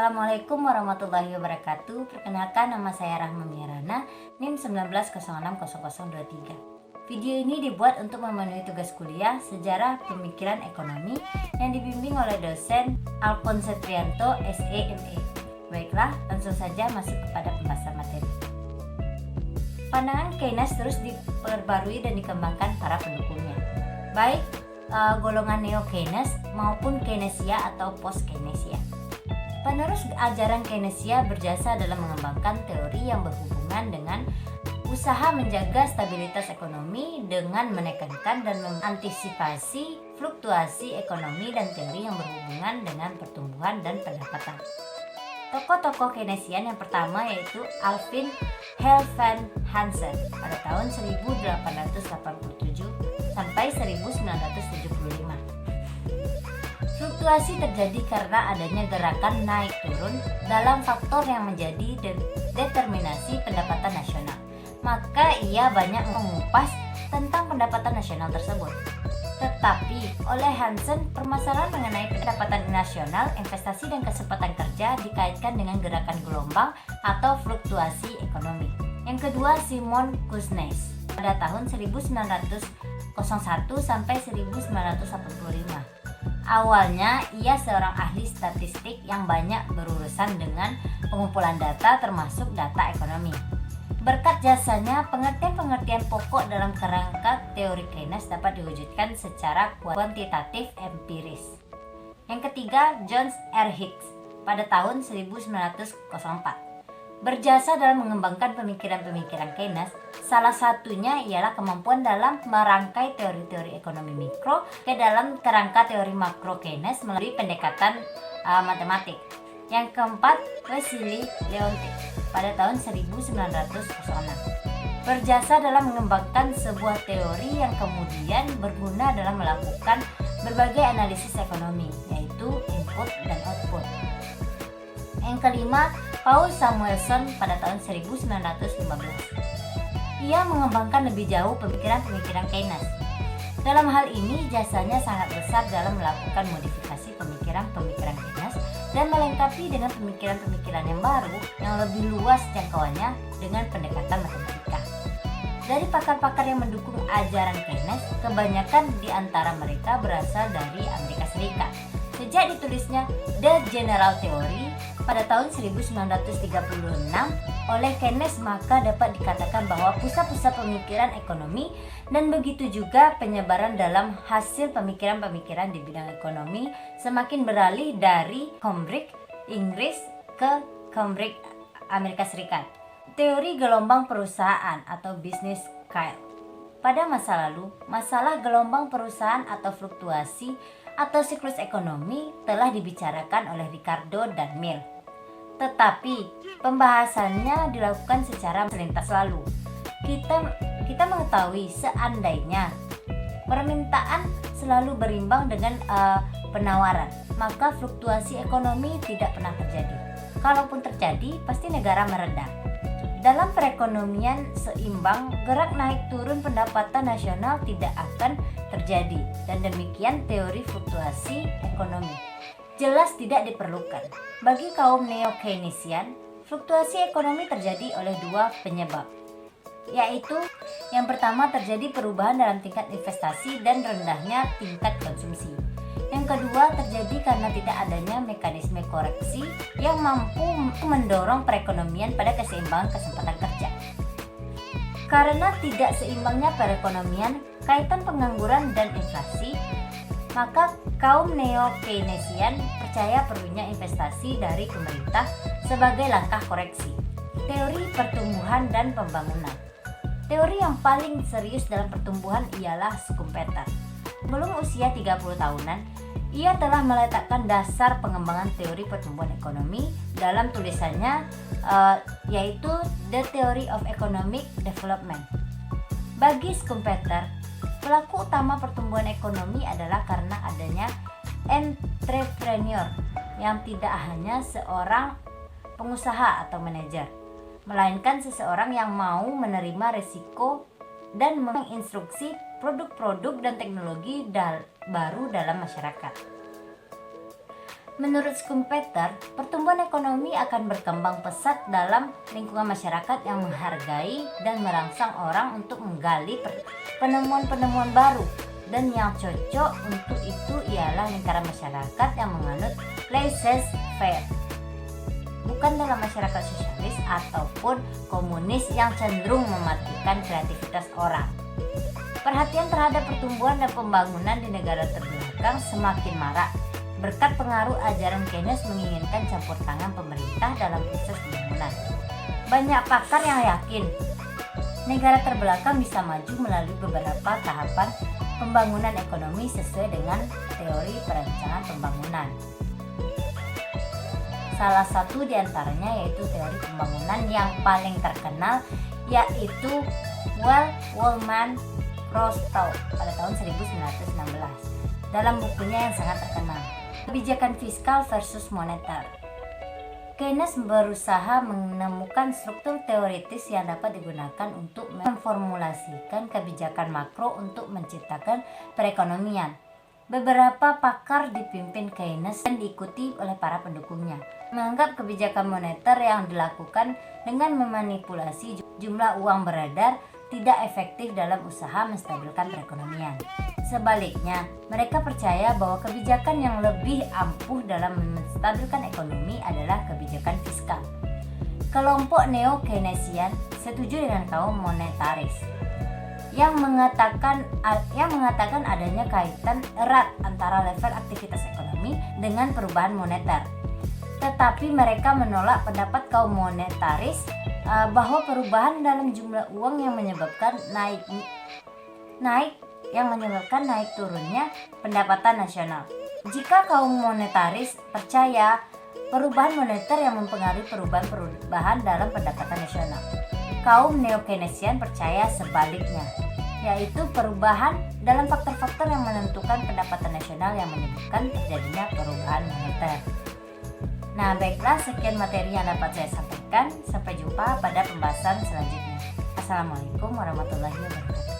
Assalamualaikum warahmatullahi wabarakatuh. Perkenalkan, nama saya Rahma Miarana, NIM 19060023. Video ini dibuat untuk memenuhi tugas kuliah Sejarah Pemikiran Ekonomi yang dibimbing oleh dosen Alphonse Trianto, SEME. Baiklah, langsung saja masuk kepada pembahasan materi. Pandangan Keynes terus diperbarui dan dikembangkan para pendukungnya, baik golongan neo-Keynes maupun Keynesia atau post-Keynesia. Penerus ajaran Keynesia berjasa dalam mengembangkan teori yang berhubungan dengan usaha menjaga stabilitas ekonomi dengan menekankan dan mengantisipasi fluktuasi ekonomi dan teori yang berhubungan dengan pertumbuhan dan pendapatan. Tokoh-tokoh Keynesian yang pertama yaitu Alvin H. van Hansen pada tahun 1887 sampai 1975. Fluktuasi terjadi karena adanya gerakan naik turun dalam faktor yang menjadi determinasi pendapatan nasional. Maka ia banyak mengupas tentang pendapatan nasional tersebut. Tetapi oleh Hansen, permasalahan mengenai pendapatan nasional, investasi dan kesempatan kerja dikaitkan dengan gerakan gelombang atau fluktuasi ekonomi. Yang kedua, Simon Kuznets pada tahun 1901 sampai 1985. Awalnya ia seorang ahli statistik yang banyak berurusan dengan pengumpulan data termasuk data ekonomi. Berkat jasanya, pengertian-pengertian pokok dalam kerangka teori Keynes dapat diwujudkan secara kuantitatif empiris. Yang ketiga, John R. Hicks pada tahun 1904. Berjasa dalam mengembangkan pemikiran-pemikiran Keynes, salah satunya ialah kemampuan dalam merangkai teori-teori ekonomi mikro ke dalam kerangka teori makro Keynes melalui pendekatan matematik. Yang keempat, Wassily Leontief pada tahun 1906. Berjasa dalam mengembangkan sebuah teori yang kemudian berguna dalam melakukan berbagai analisis ekonomi, yaitu input dan output. Yang kelima, Paul Samuelson pada tahun 1915. Ia mengembangkan lebih jauh pemikiran-pemikiran Keynes. Dalam hal ini, jasanya sangat besar dalam melakukan modifikasi pemikiran-pemikiran Keynes dan melengkapi dengan pemikiran-pemikiran yang baru yang lebih luas jangkauannya dengan pendekatan matematika. Dari pakar-pakar yang mendukung ajaran Keynes, kebanyakan di antara mereka berasal dari Amerika Serikat. Sejak ditulisnya The General Theory pada tahun 1936 oleh Keynes, maka dapat dikatakan bahwa pusat-pusat pemikiran ekonomi dan begitu juga penyebaran dalam hasil pemikiran-pemikiran di bidang ekonomi semakin beralih dari Cambridge, Inggris ke Cambridge, Amerika Serikat. Teori gelombang perusahaan atau business cycle. Pada masa lalu, masalah gelombang perusahaan atau fluktuasi atau siklus ekonomi telah dibicarakan oleh Ricardo dan Mill. Tetapi pembahasannya dilakukan secara selintas lalu. Kita mengetahui seandainya permintaan selalu berimbang dengan penawaran, maka fluktuasi ekonomi tidak pernah terjadi. Kalaupun terjadi, pasti negara meredah. Dalam perekonomian seimbang, gerak naik turun pendapatan nasional tidak akan terjadi, dan demikian teori fluktuasi ekonomi jelas tidak diperlukan. Bagi kaum neo-Keynesian, fluktuasi ekonomi terjadi oleh dua penyebab, yaitu yang pertama terjadi perubahan dalam tingkat investasi dan rendahnya tingkat konsumsi. Yang kedua terjadi karena tidak adanya mekanisme koreksi yang mampu mendorong perekonomian pada keseimbangan kesempatan kerja. Karena tidak seimbangnya perekonomian, kaitan pengangguran dan inflasi, maka kaum neo-Keynesian percaya perlunya investasi dari pemerintah sebagai langkah koreksi. Teori pertumbuhan dan pembangunan. Teori yang paling serius dalam pertumbuhan ialah Schumpeter. Sebelum usia 30 tahunan, ia telah meletakkan dasar pengembangan teori pertumbuhan ekonomi dalam tulisannya yaitu The Theory of Economic Development. Bagi Schumpeter, pelaku utama pertumbuhan ekonomi adalah karena adanya entrepreneur yang tidak hanya seorang pengusaha atau manajer, melainkan seseorang yang mau menerima risiko dan menginstruksi produk-produk dan teknologi baru dalam masyarakat. Menurut Schumpeter, pertumbuhan ekonomi akan berkembang pesat dalam lingkungan masyarakat yang menghargai dan merangsang orang untuk menggali penemuan-penemuan baru, dan yang cocok untuk itu ialah lingkaran masyarakat yang menganut laissez-faire, bukan dalam masyarakat sosialis ataupun komunis yang cenderung mematikan kreativitas orang. Perhatian terhadap pertumbuhan dan pembangunan di negara terbelakang semakin marak berkat pengaruh ajaran Keynes menginginkan campur tangan pemerintah dalam proses pembangunan. Banyak pakar yang yakin negara terbelakang bisa maju melalui beberapa tahapan pembangunan ekonomi sesuai dengan teori perencanaan pembangunan. Salah satu di antaranya yaitu teori pembangunan yang paling terkenal, yaitu Wellman-Rostow pada tahun 1916 dalam bukunya yang sangat terkenal, Kebijakan Fiskal versus Moneter. Keynes berusaha menemukan struktur teoritis yang dapat digunakan untuk memformulasikan kebijakan makro untuk menciptakan perekonomian. Beberapa pakar dipimpin Keynes dan diikuti oleh para pendukungnya menganggap kebijakan moneter yang dilakukan dengan memanipulasi jumlah uang beredar tidak efektif dalam usaha menstabilkan perekonomian. Sebaliknya, mereka percaya bahwa kebijakan yang lebih ampuh dalam menstabilkan ekonomi adalah kebijakan fiskal. Kelompok neo-Keynesian setuju dengan kaum monetaris yang mengatakan adanya kaitan erat antara level aktivitas ekonomi dengan perubahan moneter. Tetapi mereka menolak pendapat kaum monetaris bahwa perubahan dalam jumlah uang yang menyebabkan naik turunnya pendapatan nasional. Jika kaum monetaris percaya perubahan moneter yang mempengaruhi perubahan dalam pendapatan nasional, kaum neo-Keynesian percaya sebaliknya, yaitu perubahan dalam faktor-faktor yang menentukan pendapatan nasional yang menyebabkan terjadinya perubahan moneter. Nah, baiklah, sekian materi yang dapat saya sampaikan. Sampai jumpa pada pembahasan selanjutnya. Assalamualaikum warahmatullahi wabarakatuh.